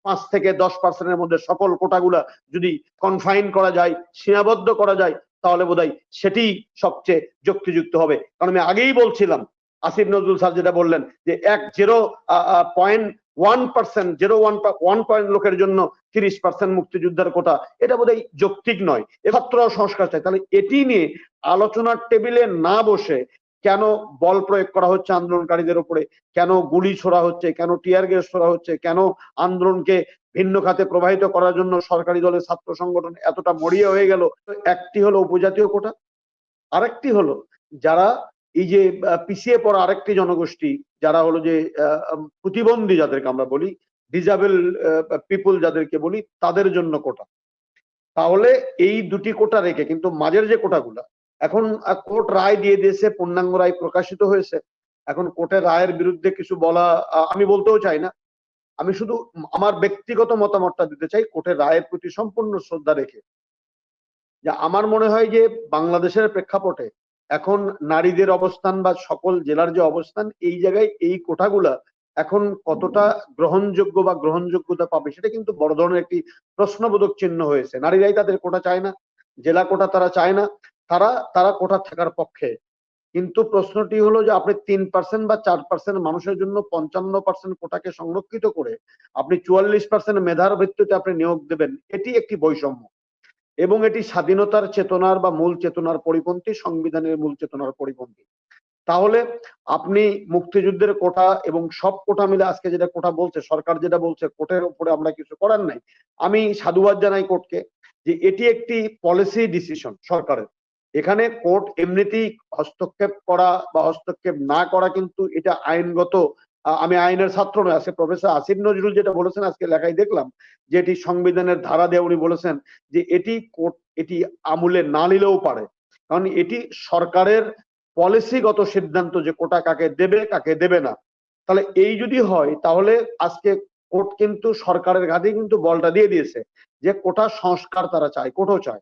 5 থেকে 10% মধ্যে সকল কোটাগুলা যদি কনফাইন করা যায়, সীমাবদ্ধ করা যায়, তাহলে বোধহয় সেটি সবচেয়ে যুক্তিযুক্ত হবে। কারণ আমি আগেই বলছিলাম, আসিফ নজরুল স্যার যেটা বললেন যে 0.1% লোকের জন্য 30% মুক্তিযোদ্ধার কোটা, এটা বোধহয় যৌক্তিক নয়। ছাত্ররাও সংস্কার চায়। তাহলে এটি নিয়ে আলোচনার টেবিলে না বসে কেন বল প্রয়োগ করা হচ্ছে আন্দোলনকারীদের উপরে, কেন গুলি ছোড়া হচ্ছে, কেন টিয়ার গ্যাস ছোড়া হচ্ছে, কেন আন্দোলনকে ভিন্ন খাতে প্রবাহিত করার জন্য সরকারি দলের ছাত্র সংগঠন এতটা মরিয়া হয়ে গেল? একটি হলো উপজাতীয় কোটা, আরেকটি হলো যারা এই যে পিছিয়ে পড়া আরেকটি জনগোষ্ঠী, যারা হলো যে প্রতিবন্ধী, যাদেরকে আমরা বলি ডিজেবল পিপল যাদেরকে বলি, তাদের জন্য কোটা। তাহলে এই দুটি কোটা রেখে কিন্তু মাঝের যে কোটাগুলা, এখন কোর্ট রায় দিয়ে দিয়েছে, পূর্ণাঙ্গ রায় প্রকাশিত হয়েছে। এখন কোর্টের রায়ের বিরুদ্ধে কিছু বলা আমি বলতেও চাই না। আমি শুধু আমার ব্যক্তিগত মতামতটা দিতে চাই, কোর্টের রায়ের প্রতি সম্পূর্ণ শ্রদ্ধা রেখে। যে আমার মনে হয় যে বাংলাদেশের প্রেক্ষাপটে এখন নারীদের অবস্থান বা সকল জেলার যে অবস্থান, এই জায়গায় এই কোটাগুলা এখন কতটা গ্রহণযোগ্য বা গ্রহণযোগ্যতা পাবে, সেটা কিন্তু বড় ধরনের একটি প্রশ্নবোধক চিহ্ন হয়েছে। নারীরাই তাদের কোটা চায় না, জেলা কোটা তারা চায় না, তারা কোটা থাকার পক্ষে। কিন্তু প্রশ্নটি হলো যে আপনি 3% বা 4% মানুষের জন্য 55% কোটাকে সংরক্ষিত করে আপনি 44% মেধার ভিত্তিতে আপনি নিয়োগ দেবেন, এটি একটি বৈষম্য এবং এটি স্বাধীনতার চেতনার বা মূল চেতনার পরিপন্থী, সংবিধানের মূল চেতনার পরিপন্থী। তাহলে আপনি মুক্তিযুদ্ধের কোটা এবং সব কোটা মিলে আজকে যেটা কোটা বলছে, সরকার যেটা বলছে, কোর্টের উপরে আমরা কিছু করার নাই। আমি সাধুবাদ জানাই কোর্টকে যে এটি একটি পলিসি ডিসিশন সরকারের। এখানে কোর্ট এমনিতেই হস্তক্ষেপ করা বা হস্তক্ষেপ না করা কিন্তু এটা আইনগত, আমি আইনের ছাত্র নয়। আজকে প্রফেসর আসিফ নজরুল যেটা বলেছেন, আজকে লেখায় দেখলাম যে এটি সংবিধানের ধারা দিয়ে উনি বলেছেন যে এটি কোর্ট এটি আমলে না নিলেও পারে, কারণ এটি সরকারের পলিসিগত সিদ্ধান্ত যে কোটা কাকে দেবে কাকে দেবে না। তাহলে এই যদি হয়, তাহলে আজকে কোর্ট কিন্তু সরকারের ঘাটে কিন্তু বলটা দিয়ে দিয়েছে যে কোটা সংস্কার তারা চায়, কোর্টও চায়,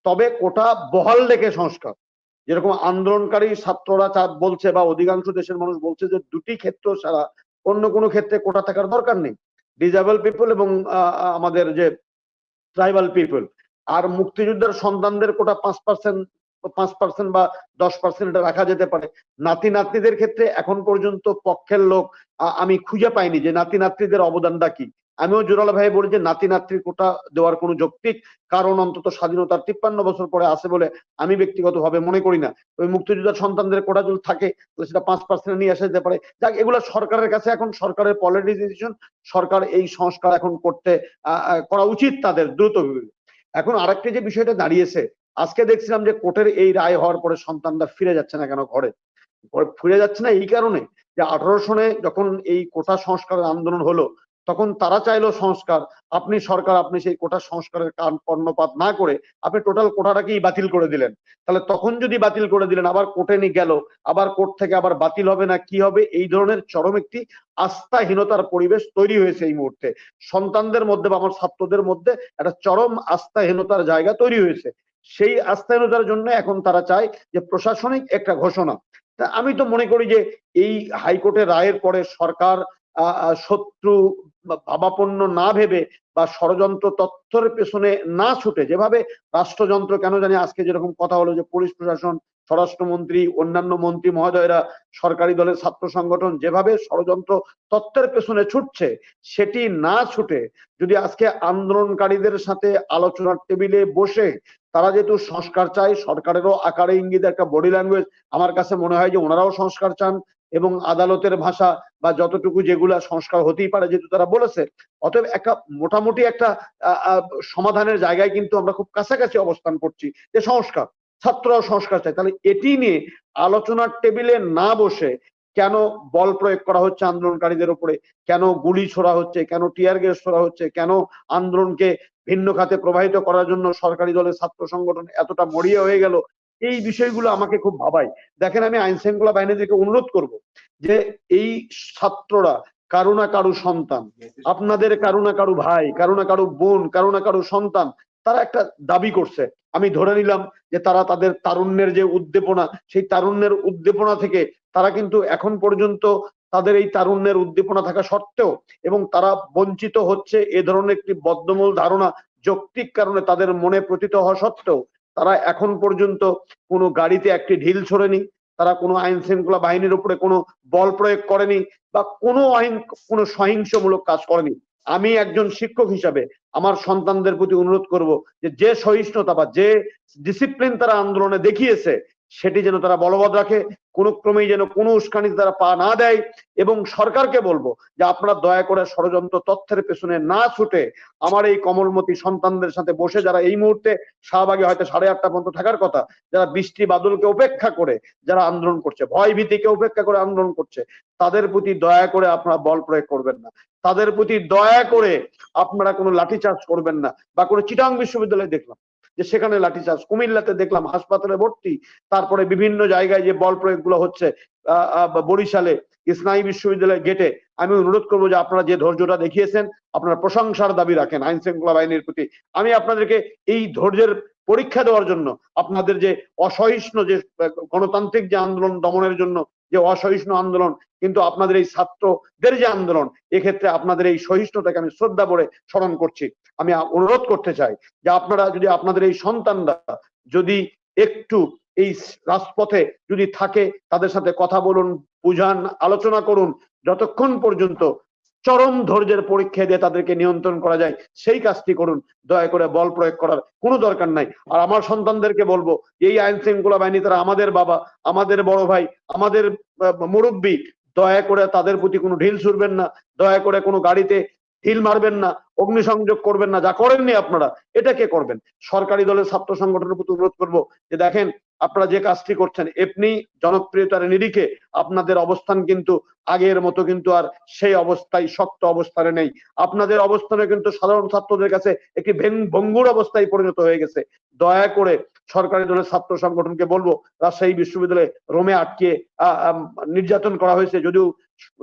তবে কোটা বহাল রেখে সংস্কার। যেরকম আন্দোলনকারী ছাত্ররা বলছে বা অধিকাংশ দেশের মানুষ বলছে যে দুটি ক্ষেত্র ছাড়া অন্য কোনো ক্ষেত্রে কোটা থাকার দরকার নেই, ডিজেবল পিপল এবং আমাদের যে ট্রাইবাল পিপল। আর মুক্তিযোদ্ধার সন্তানদের কোটা 5% বা 10% এটা রাখা যেতে পারে। নাতি নাতনিদের ক্ষেত্রে এখন পর্যন্ত পক্ষের লোক আমি খুঁজে পাইনি যে নাতি নাতনিদের অবদানটা কি। আমিও জোরালো ভাই বলি যে নাতি নাতনির কোটা দেওয়ার কোনো যৌক্তিক কারণ অন্তত স্বাধীনতার 53 বছর পরে আছে বলে আমি ব্যক্তিগতভাবে মনে করি না। ওই মুক্তিযোদ্ধার সন্তানদের কোটা যদি থাকে তাহলে সেটা 5% নিয়ে আসা যেতে পারে। যাক, এগুলো সরকারের কাছে, এখন সরকারের পলিসি ডিসিশন, সরকার এই সংস্কার এখন করা উচিত তাদের দ্রুত। এখন আরেকটা যে বিষয়টা দাঁড়িয়েছে, আজকে দেখছিলাম যে কোর্টের এই রায় হওয়ার পরে সন্তানরা ফিরে যাচ্ছে না কেন ঘরে? ফিরে যাচ্ছে না এই কারণে যে 18 সনে যখন এই কোটা সংস্কারের আন্দোলন হলো, তখন তারা চাইলো সংস্কার, আপনি সরকার আপনি সেই কোটা সংস্কারের কর্ণপাত না করে আপনি টোটাল কোটাটাকেই বাতিল করে দিলেন। তাহলে তখন যদি বাতিল করে দিলেন, আবার কোর্টে নিয়ে গেল, আবার কোর্ট থেকে আবার বাতিল হবে না কি হবে, এই ধরনের চরম একটি আস্থাহীনতার পরিবেশ তৈরি হয়েছে এই মুহূর্তে সন্তানদের মধ্যে বা আমার ছাত্রদের মধ্যে একটা চরম আস্থাহীনতার জায়গা তৈরি হয়েছে। সেই আস্থাহীনতার জন্য এখন তারা চায় যে প্রশাসনিক একটা ঘোষণা। তা আমি তো মনে করি যে এই হাইকোর্টের রায়ের পরে সরকার শত্রু ভাবাপন্ন না ভেবে বা ষড়যন্ত্র তথ্যের পেছনে না ছুটে, যেভাবে রাষ্ট্রযন্ত্র কেন জানি আজকে যেরকম কথা হলো যে পুলিশ প্রশাসন, স্বরাষ্ট্রমন্ত্রী, অন্যান্য মন্ত্রী মহোদয়রা, সরকারি দলের ছাত্র সংগঠন যেভাবে ষড়যন্ত্র তথ্যের পেছনে ছুটছে, সেটি না ছুটে যদি আজকে আন্দোলনকারীদের সাথে আলোচনার টেবিলে বসে তারা যেহেতু সংস্কার চায়, সরকারেরও আকারে ইঙ্গিতে একটা বডি ল্যাঙ্গুয়েজ আমার কাছে মনে হয় যে ওনারাও সংস্কার চান, এবং আদালতের ভাষা বা যতটুকু যেগুলা সংস্কার হতেই পারে যেহেতু তারা বলেছে, অতএব একটা মোটামুটি একটা সমাধানের জায়গায় কিন্তু আমরা খুব কাছাকাছি অবস্থান করছি যে সংস্কার, ছাত্ররাও সংস্কার চায়। তাহলে এটি নিয়ে আলোচনার টেবিলে না বসে কেন বল প্রয়োগ করা হচ্ছে আন্দোলনকারীদের উপরে, কেন গুলি ছোড়া হচ্ছে, কেন টিয়ার গ্যাস ছোড়া হচ্ছে, কেন আন্দোলনকে ভিন্ন খাতে প্রবাহিত করার জন্য সরকারি দলের ছাত্র সংগঠন এতটা মরিয়া হয়ে গেল, এই বিষয়গুলো আমাকে খুব ভাবায়। দেখেন, আমি আইন শৃঙ্খলা বাহিনীকে অনুরোধ করব যে এই ছাত্ররা কারো না কারো সন্তান, আপনাদের কারো না কারো ভাই, কারো না কারো বোন, কারো না কারো সন্তান, তারা একটা দাবি করছে। আমি ধরে নিলাম যে তারা তাদের তারুণ্যের যে উদ্দীপনা, সেই তারুণ্যের উদ্দীপনা থেকে তারা কিন্তু এখন পর্যন্ত তাদের এই তারুণ্যের উদ্দীপনা থাকা সত্ত্বেও এবং তারা বঞ্চিত হচ্ছে এ ধরনের একটি বদ্ধমূল ধারণা যৌক্তিক কারণে তাদের মনে প্রতীত হওয়া সত্ত্বেও তারা এখন পর্যন্ত কোনো গাড়িতে একটি ঢিল ছোড়েনি, তারা কোনো আইন শৃঙ্খলা বাহিনীর উপরে কোনো বল প্রয়োগ করেনি বা কোনো সহিংসমূলক কাজ করেনি। আমি একজন শিক্ষক হিসাবে আমার সন্তানদের প্রতি অনুরোধ করব যে সহিষ্ণুতা বা যে ডিসিপ্লিন তারা আন্দোলনে দেখিয়েছে সেটি যেন তারা বলবৎ রাখে, কোনো ক্রমেই যেন কোনো উস্কানিতে তারা পা না দেয়। এবং সরকারকে বলবো যে আপনারা দয়া করে ষড়যন্ত্র তথ্যের পেছনে না ছুটে আমার এই কমলমতি সন্তানদের সাথে বসে, যারা এই মুহূর্তে শাহবাগে হয়তো 8:30 পর্যন্ত থাকার কথা, যারা বৃষ্টি বাদলকে উপেক্ষা করে যারা আন্দোলন করছে, ভয় ভীতিকে উপেক্ষা করে আন্দোলন করছে, তাদের প্রতি দয়া করে আপনারা বল প্রয়োগ করবেন না, তাদের প্রতি দয়া করে আপনারা কোনো লাঠিচার্জ করবেন না। বা কোনো চিটাং বিশ্ববিদ্যালয়ে দেখলাম যে সেখানে লাঠিচার্জ, কুমিল্লাতে দেখলাম হাসপাতালে ভর্তি, তারপরে বিভিন্ন জায়গায় যে বল প্রয়োগ গুলো হচ্ছে, বরিশালে ইসলামী বিশ্ববিদ্যালয়ের গেটে। আমি অনুরোধ করবো যে আপনারা যে ধৈর্যটা দেখিয়েছেন, আপনারা প্রশংসার দাবি রাখেন আইন শৃঙ্খলা বাহিনীর প্রতি। আমি আপনাদেরকে এই ধৈর্যের পরীক্ষা দেওয়ার জন্য, আপনাদের যে অসহিষ্ণু যে গণতান্ত্রিক যে আন্দোলন দমনের জন্য যে অসহিষ্ণু আন্দোলন, কিন্তু আপনাদের এই ছাত্রদের যে আন্দোলন, এক্ষেত্রে আপনাদের এই সহিষ্ণুতাকে আমি শ্রদ্ধা করে স্মরণ করছি। আমি অনুরোধ করতে চাই যে আপনারা যদি আপনাদের এই সন্তানরা যদি একটু এই রাজপথে যদি থাকে, তাদের সাথে কথা বলুন, বুঝান, আলোচনা করুন, যতক্ষণ পর্যন্ত চরম ধৈর্যের পরীক্ষা দিয়ে তাদেরকে নিয়ন্ত্রণ করা যায় সেই কাজটি করুন। দয়া করে বল প্রয়োগ করার কোনো দরকার নাই। আর আমার সন্তানদেরকে বলবো, এই আইন শৃঙ্খলা বাহিনী তারা আমাদের বাবা, আমাদের বড় ভাই, আমাদের মুরব্বী, দয়া করে তাদের প্রতি কোনো ঢিল ছুড়বেন না, দয়া করে কোনো গাড়িতে ঢিল মারবেন না, অগ্নিসংযোগ করবেন না। যা করেননি আপনারা, এটা কে করবেন? সরকারি দলের ছাত্র সংগঠনের প্রতি অনুরোধ করবো যে দেখেন, আপনারা যে কাজটি করছেন এমনি জনপ্রিয়তার নিরিখে আপনাদের অবস্থান কিন্তু আগের মতো কিন্তু আর সেই অবস্থায় শক্ত অবস্থানে নেই। আপনাদের অবস্থানে কিন্তু সাধারণ ছাত্রদের কাছে একটি ভঙ্গুর অবস্থায় পরিণত হয়ে গেছে। দয়া করে সরকারি দলের ছাত্র সংগঠনকে বলবো, রাজশাহী বিশ্ববিদ্যালয়ে রোমে আটকে নির্যাতন করা হয়েছে, যদিও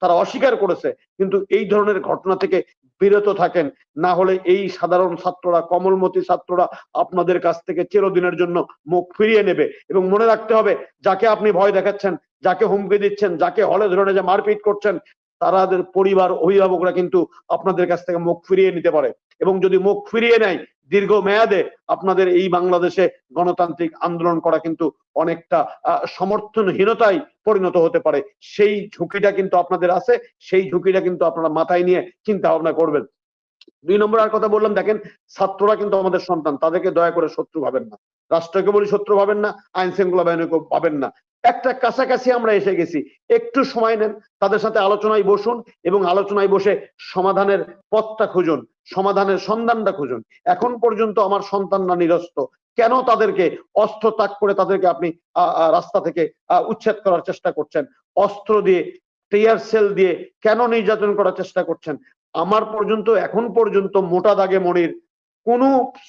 তারা অস্বীকার করেছে, কিন্তু এই ধরনের ঘটনা থেকে বিরত থাকেন, না হলে এই সাধারণ ছাত্ররা, কমলমতি ছাত্ররা আপনাদের কাছ থেকে চিরদিনের জন্য মুখ ফিরিয়ে নেবে। এবং মনে রাখতে হবে, যাকে আপনি ভয় দেখাচ্ছেন, যাকে হুমকি দিচ্ছেন, যাকে হলে ধরে যে মারপিট করছেন, তাদের পরিবার, অভিভাবকরা কিন্তু আপনাদের কাছ থেকে মুখ ফিরিয়ে নিতে পারে। এবং যদি মুখ ফিরিয়ে নেয়, দীর্ঘ মেয়াদে আপনাদের এই বাংলাদেশে গণতান্ত্রিক আন্দোলন করা কিন্তু অনেকটা সমর্থনহীনতায় পরিণত হতে পারে। সেই ঝুঁকিটা কিন্তু আপনাদের আছে, সেই ঝুঁকিটা কিন্তু আপনারা মাথায় নিয়ে চিন্তা ভাবনা করবেন। 2 নম্বর আর কথা বললাম, দেখেন ছাত্ররা কিন্তু আমাদের সন্তান, তাদেরকে দয়া করে শত্রু ভাবেন না। রাষ্ট্রকে বলি শত্রু ভাবেন না, আইন শৃঙ্খলা বাহিনীকে ভাবেন না। একটা কাছাকাছি আমরা এসে গেছি, একটু সময় নেন, তাদের সাথে আলোচনায় বসুন এবং আলোচনায় বসে সমাধানের পথটা খুঁজুন, সমাধানের সন্ধানটা খুঁজুন। এখন পর্যন্ত আমার সন্তানরা নিরস্ত, কেন তাদেরকে অস্ত্র ত্যাগ করে তাদেরকে আপনি রাস্তা থেকে উচ্ছেদ করার চেষ্টা করছেন? অস্ত্র দিয়ে, টিয়ার সেল দিয়ে কেন নির্যাতন করার চেষ্টা করছেন? আমার পর্যন্ত, এখন পর্যন্ত মোটা দাগে মনির কোন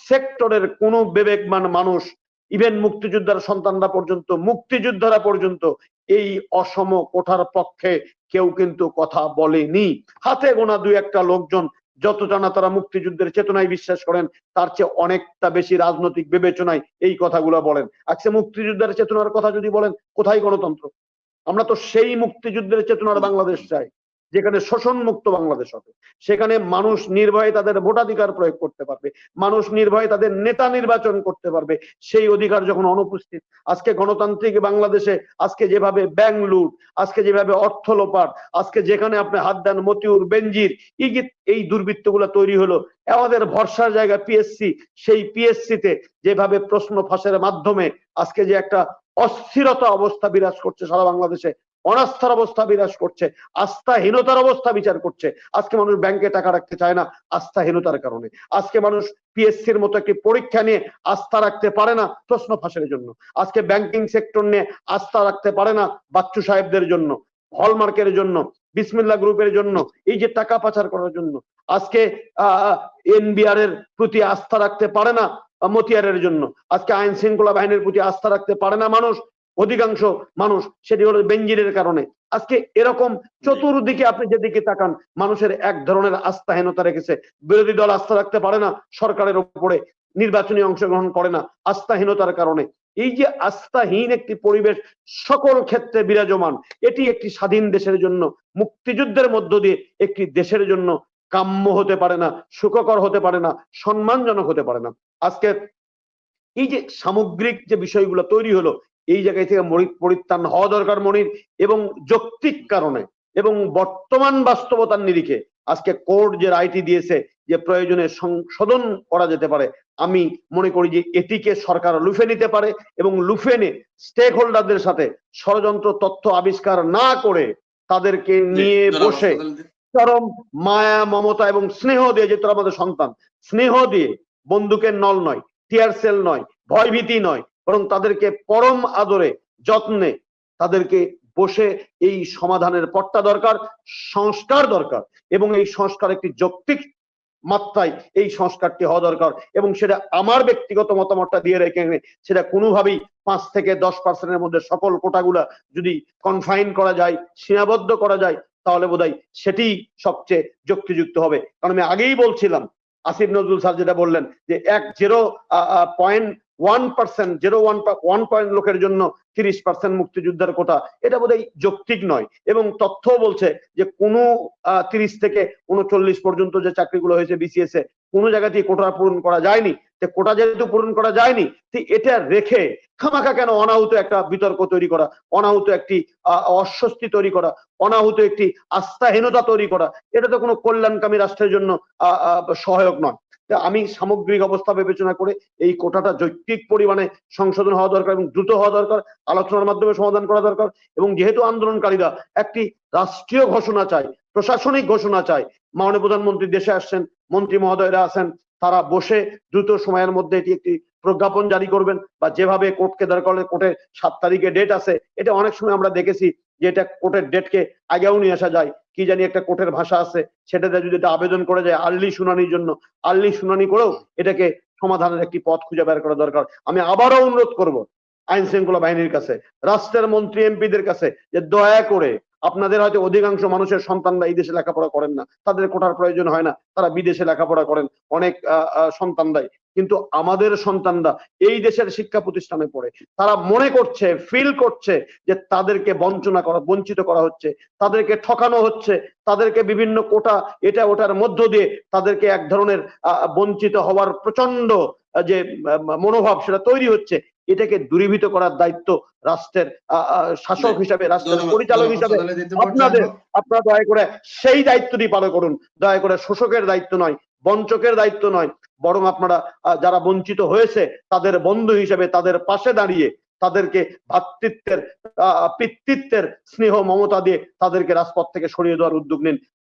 সেক্টরের কোন বিবেকমান মানুষ, ইভেন মুক্তিযোদ্ধারা পর্যন্ত এই অসম কোঠার পক্ষে কেউ কিন্তু কথা বলেনি। হাতে গোনা 2-1টা লোকজন, যতটা না তারা মুক্তিযুদ্ধের চেতনায় বিশ্বাস করেন, তার চেয়ে অনেকটা বেশি রাজনৈতিক বিবেচনায় এই কথাগুলো বলেন। আজকে মুক্তিযুদ্ধের চেতনার কথা যদি বলেন, কোথায় গণতন্ত্র? আমরা তো সেই মুক্তিযুদ্ধের চেতনার বাংলাদেশ চাই, যেখানে শোষণ মুক্ত বাংলাদেশ হবে, সেখানে মানুষ নির্ভয়ে তাদের ভোটাধিকার প্রয়োগ করতে পারবে, মানুষ নির্ভয়ে তাদের নেতা নির্বাচন করতে পারবে। সেই অধিকার যখন অনুপস্থিত, আজকে গণতান্ত্রিক বাংলাদেশে আজকে যেভাবে ব্যাংক লুট, আজকে যেভাবে অর্থ লোপাট, আজকে যেখানে আপনি হাত দেন মতিউর, বেনজির, ইগিত, এই দুর্বৃত্তগুলো তৈরি হলো, আমাদের ভরসার জায়গা পিএসসি, সেই পিএসসিতে যেভাবে প্রশ্ন ফাঁসের মাধ্যমে আজকে যে একটা অস্থিরতা অবস্থা বিরাজ করছে সারা বাংলাদেশে, অনাস্থার অবস্থা বিরাজ করছে, আস্থাহীনতার অবস্থা বিচার করছে। আজকে মানুষ ব্যাংকে টাকা রাখতে চায় না আস্থাহীনতার কারণে। আজকে মানুষ পিএসসির মতো একটি পরীক্ষা নিয়ে আস্থা রাখতে পারে না প্রশ্ন ফাঁসের জন্য। আজকে ব্যাংকিং সেক্টর নিয়ে আস্থা রাখতে পারে না বাচ্চু সাহেবদের জন্য, হলমার্কের জন্য, বিসমিল্লাহ গ্রুপের জন্য, এই যে টাকা পাচার করার জন্য। আজকে এনবিআর এর প্রতি আস্থা রাখতে পারে না মতিয়ারের জন্য। আজকে আইন শৃঙ্খলা বাহিনীর প্রতি আস্থা রাখতে পারে না মানুষ, অধিকাংশ মানুষ, সেটি হলো বেনজিরের কারণে। আজকে এরকম চতুর্দিকে আপনি যেদিকে তাকান, মানুষের এক ধরনের আস্থাহীনতা রেখেছে। বিরোধী দল আস্থা রাখতে পারে না সরকারের উপরে, নির্বাচনী অংশগ্রহণ করে না আস্থাহীনতার কারণে। এই যে আস্থাহীন একটি পরিবেশ সকল ক্ষেত্রে বিরাজমান, এটি একটি স্বাধীন দেশের জন্য, মুক্তিযুদ্ধের মধ্য দিয়ে একটি দেশের জন্য কাম্য হতে পারে না, সুখকর হতে পারে না, সম্মানজনক হতে পারে না। আজকে এই যে সামগ্রিক যে বিষয়গুলো তৈরি হলো, এই জায়গায় থেকে পরিত্রাণ হওয়া দরকার মনির, এবং যৌক্তিক কারণে এবং বর্তমান বাস্তবতার নিরিখে আজকে কোর্ট যে রায়টি দিয়েছে যে প্রয়োজনে সংশোধন করা যেতে পারে, আমি মনে করি যে এটিকে সরকার লুফে নিতে পারে, এবং লুফে নিয়ে স্টেক হোল্ডারদের সাথে ষড়যন্ত্র তথ্য আবিষ্কার না করে তাদেরকে নিয়ে বসে চরম মায়া মমতা এবং স্নেহ দিয়ে, যে তোরা আমাদের সন্তান, স্নেহ দিয়ে, বন্দুকের নল নয়, টিয়ার সেল নয়, ভয়ভীতি নয়, বরং তাদেরকে পরম আদরে যত্নে তাদেরকে বসে এই সমাধানের পথটা দরকার, সংস্কার দরকার, এবং এই সংস্কার একটি যৌক্তিক মাত্রায় এই সংস্কারটি হওয়া দরকার। এবং সেটা আমার ব্যক্তিগত মতামতটা দিয়ে রেখে সেটা কোনোভাবেই 5 থেকে 10% মধ্যে সকল কোটাগুলা যদি কনফাইন করা যায়, সীমাবদ্ধ করা যায়, তাহলে বোধহয় সেটি সবচেয়ে যুক্তিযুক্ত হবে। কারণ আমি আগেই বলছিলাম, আসিফ নজরুল স্যার যেটা বললেন যে 0.1% লোকের জন্য 30% মুক্তিযোদ্ধার কোটা, এটা বোধহয় যৌক্তিক নয়। এবং তথ্য বলছে যে কোনো 30 থেকে 39 পর্যন্ত যে চাকরিগুলো হয়েছে বিসিএস এ, কোনো জায়গাতেই কোটা পূরণ করা যায়নি। কোটা যেহেতু পূরণ করা যায়নি, এটা রেখে খামাখা কেন অনাহুত একটা বিতর্ক তৈরি করা, অনাহুত একটি অস্বস্তি তৈরি করা, অনাহুত একটি আস্থাহীনতা তৈরি করা, এটা তো কোনো কল্যাণকামী রাষ্ট্রের জন্য সহায়ক নয়। আমি সামগ্রিক অবস্থা বিবেচনা করে এই কোটাটা যৌক্তিক পরিমাণে সংশোধন হওয়া দরকার এবং দ্রুত হওয়া দরকার, আলোচনার মাধ্যমে সমাধান করা দরকার। এবং যেহেতু আন্দোলনকারীরা একটি রাষ্ট্রীয় ঘোষণা চায়, প্রশাসনিক ঘোষণা চায়, মাননীয় প্রধানমন্ত্রী দেশে আসছেন, মন্ত্রী মহোদয়রা আছেন, তারা বসে দ্রুত সময়ের মধ্যে এটি একটি প্রজ্ঞাপন জারি করবেন, বা যেভাবে কোর্টকে দরকার হলে কোর্টের 7 তারিখে ডেট আছে, এটা অনেক সময় আমরা দেখেছি যে এটা কোর্টের ডেটকে আগেও নিয়ে আসা যায়, কি জানি একটা কোর্টের ভাষা আছে, সেটাতে যদি এটা আবেদন করে যায় আর্লি শুনানির জন্য, আর্লি শুনানি করেও এটাকে সমাধানের একটি পথ খুঁজে বের করা দরকার। আমি আবারও অনুরোধ করব আইন শৃঙ্খলা বাহিনীর কাছে, রাষ্ট্রের মন্ত্রী এমপিদের কাছে, যে দয়া করে আপনাদের হয়তো অধিকাংশ মানুষের সন্তানরা এই দেশে লেখাপড়া করেন না, তাদের কোটার প্রয়োজন হয় না, তারা বিদেশে লেখাপড়া করেন অনেক সন্তানরাই, কিন্তু আমাদের সন্তানরা এই দেশের শিক্ষা প্রতিষ্ঠানে পড়ে, তারা মনে করছে, ফিল করছে যে তাদেরকে বঞ্চিত করা হচ্ছে, তাদেরকে ঠকানো হচ্ছে, তাদেরকে বিভিন্ন কোটা এটা ওটার মধ্য দিয়ে তাদেরকে এক ধরনের বঞ্চিত হওয়ার প্রচন্ড যে মনোভাব সেটা তৈরি হচ্ছে। এটাকে দূরীভূত করার দায়িত্ব রাষ্ট্রের শাসক হিসাবে, রাষ্ট্রের পরিচালক হিসাবে আপনারা দয়া করে সেই দায়িত্বটি পালন করুন। দয়া করে শোষকের দায়িত্ব নয়, বঞ্চকের দায়িত্ব নয়, বরং আপনারা যারা বঞ্চিত হয়েছে তাদের বন্ধু হিসেবে তাদের পাশে দাঁড়িয়ে তাদেরকে ভ্রাতৃত্বের পিতৃত্বের স্নেহ মমতা দিয়ে তাদেরকে রাজপথ থেকে সরিয়ে দেওয়ার উদ্যোগ নিন।